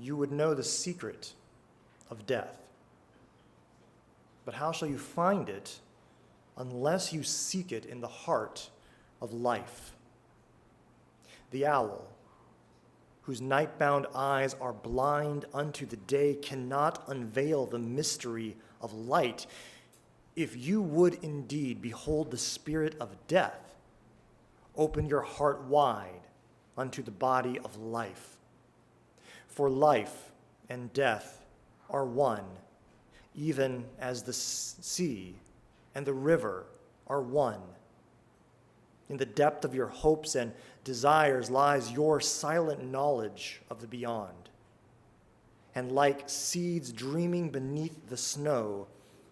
you would know the secret of death. But how shall you find it unless you seek it in the heart of life? The owl, whose night-bound eyes are blind unto the day, cannot unveil the mystery of light. If you would indeed behold the spirit of death, open your heart wide unto the body of life. For life and death are one, even as the sea and the river are one. In the depth of your hopes and desires lies your silent knowledge of the beyond. And like seeds dreaming beneath the snow,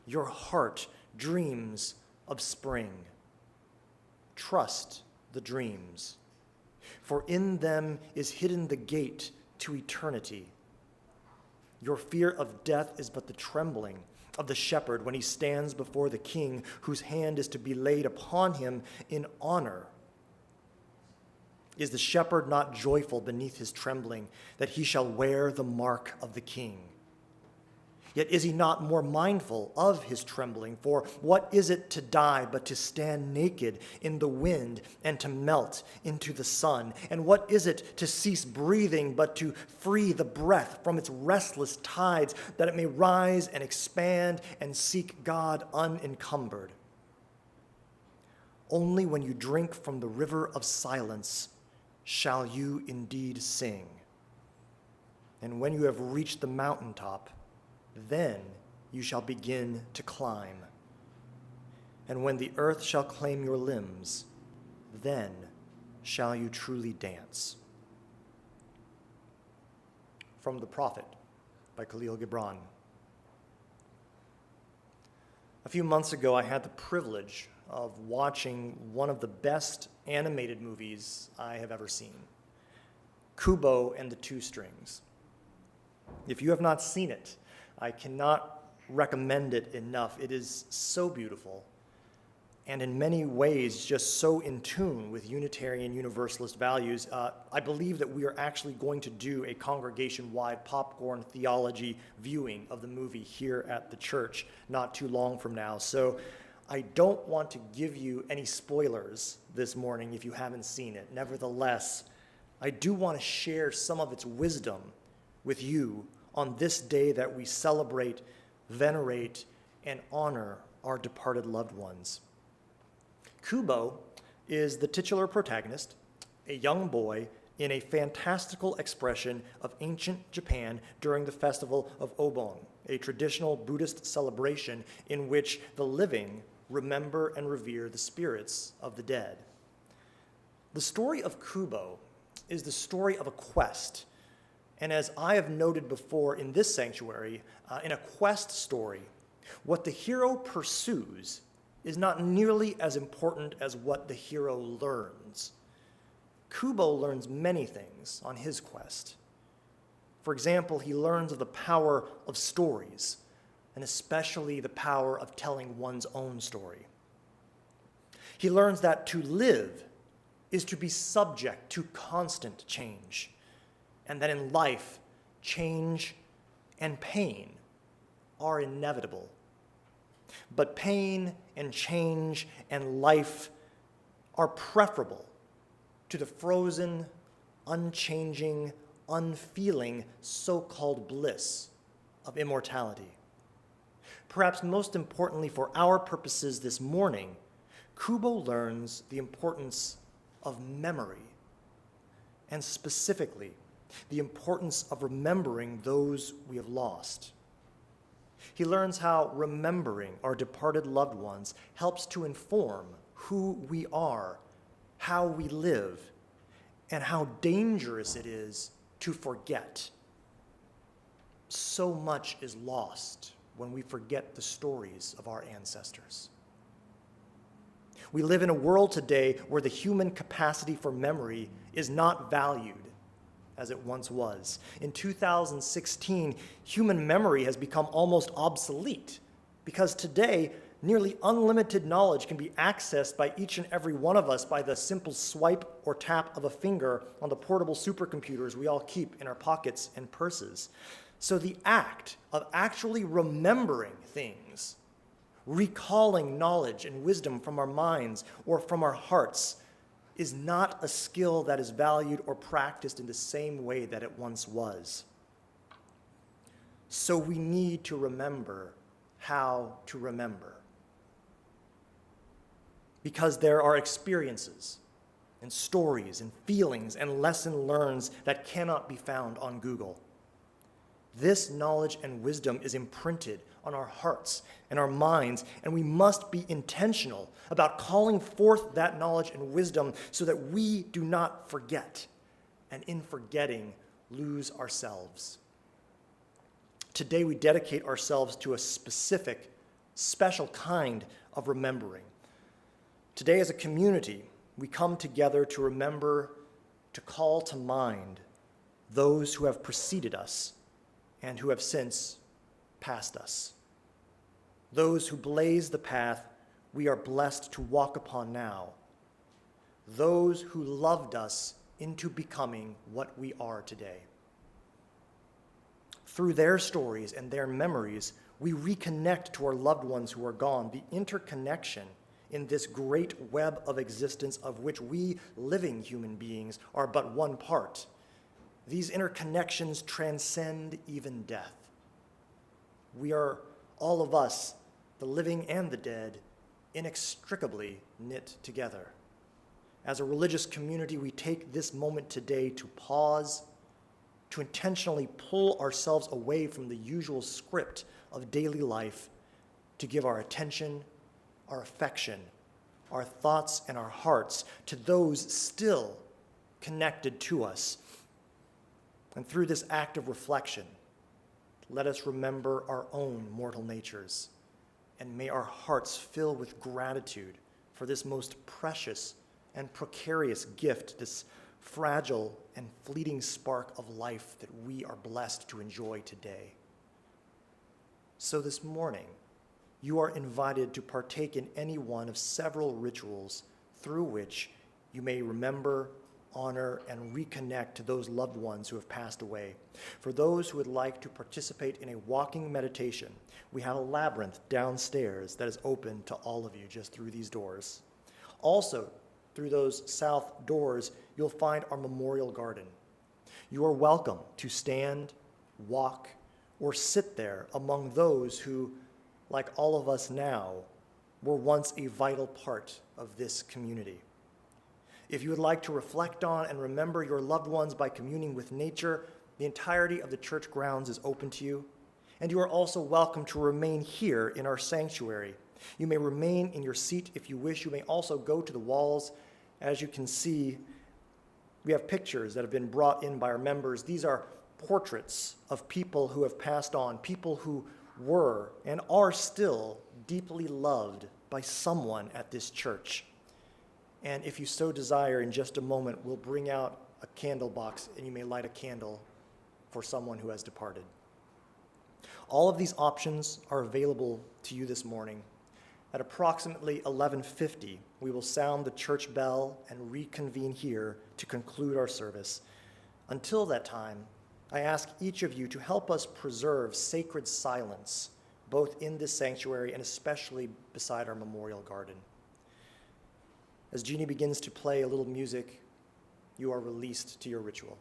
your heart dreams of spring. Trust the dreams, for in them is hidden the gate to eternity. Your fear of death is but the trembling of the shepherd when he stands before the king, whose hand is to be laid upon him in honor. Is the shepherd not joyful beneath his trembling, that he shall wear the mark of the king? Yet is he not more mindful of his trembling? For what is it to die but to stand naked in the wind and to melt into the sun? And what is it to cease breathing but to free the breath from its restless tides, that it may rise and expand and seek God unencumbered? Only when you drink from the river of silence shall you indeed sing. And when you have reached the mountaintop, then you shall begin to climb. And when the earth shall claim your limbs, then shall you truly dance. From The Prophet by Khalil Gibran. A few months ago, I had the privilege of watching one of the best animated movies I have ever seen, Kubo and the Two Strings. If you have not seen it, I cannot recommend it enough. It is so beautiful, and in many ways just so in tune with Unitarian Universalist values. I believe that we are actually going to do a congregation-wide popcorn theology viewing of the movie here at the church not too long from now. So I don't want to give you any spoilers this morning if you haven't seen it. Nevertheless, I do want to share some of its wisdom with you on this day that we celebrate, venerate, and honor our departed loved ones. Kubo is the titular protagonist, a young boy in a fantastical expression of ancient Japan during the festival of Obon, a traditional Buddhist celebration in which the living remember and revere the spirits of the dead. The story of Kubo is the story of a quest. And as I have noted before in this sanctuary, in a quest story, what the hero pursues is not nearly as important as what the hero learns. Kubo learns many things on his quest. For example, he learns of the power of stories, and especially the power of telling one's own story. He learns that to live is to be subject to constant change, and that in life, change and pain are inevitable. But pain and change and life are preferable to the frozen, unchanging, unfeeling so-called bliss of immortality. Perhaps most importantly for our purposes this morning, Kubo learns the importance of memory, and specifically, the importance of remembering those we have lost. He learns how remembering our departed loved ones helps to inform who we are, how we live, and how dangerous it is to forget. So much is lost when we forget the stories of our ancestors. We live in a world today where the human capacity for memory is not valued as it once was. In 2016, human memory has become almost obsolete because today, nearly unlimited knowledge can be accessed by each and every one of us by the simple swipe or tap of a finger on the portable supercomputers we all keep in our pockets and purses. So the act of actually remembering things, recalling knowledge and wisdom from our minds or from our hearts, is not a skill that is valued or practiced in the same way that it once was. So we need to remember how to remember. Because there are experiences and stories and feelings and lesson learns that cannot be found on Google. This knowledge and wisdom is imprinted on our hearts and our minds, and we must be intentional about calling forth that knowledge and wisdom so that we do not forget, and in forgetting, lose ourselves. Today we dedicate ourselves to a specific, special kind of remembering. Today as a community, we come together to remember, to call to mind those who have preceded us and who have since passed us. Those who blaze the path we are blessed to walk upon now. Those who loved us into becoming what we are today. Through their stories and their memories, we reconnect to our loved ones who are gone. The interconnection in this great web of existence of which we living human beings are but one part. These interconnections transcend even death. We are, all of us, the living and the dead, inextricably knit together. As a religious community, we take this moment today to pause, to intentionally pull ourselves away from the usual script of daily life, to give our attention, our affection, our thoughts, and our hearts to those still connected to us. And through this act of reflection, let us remember our own mortal natures, and may our hearts fill with gratitude for this most precious and precarious gift, this fragile and fleeting spark of life that we are blessed to enjoy today. So this morning, you are invited to partake in any one of several rituals through which you may remember, honor, and reconnect to those loved ones who have passed away. For those who would like to participate in a walking meditation, we have a labyrinth downstairs that is open to all of you just through these doors. Also, through those south doors, you'll find our memorial garden. You are welcome to stand, walk, or sit there among those who, like all of us now, were once a vital part of this community. If you would like to reflect on and remember your loved ones by communing with nature, the entirety of the church grounds is open to you. And you are also welcome to remain here in our sanctuary. You may remain in your seat if you wish. You may also go to the walls. As you can see, we have pictures that have been brought in by our members. These are portraits of people who have passed on, people who were and are still deeply loved by someone at this church. And if you so desire, in just a moment, we'll bring out a candle box and you may light a candle for someone who has departed. All of these options are available to you this morning. At approximately 11:50, we will sound the church bell and reconvene here to conclude our service. Until that time, I ask each of you to help us preserve sacred silence, both in this sanctuary and especially beside our memorial garden. As Jeannie begins to play a little music, you are released to your ritual.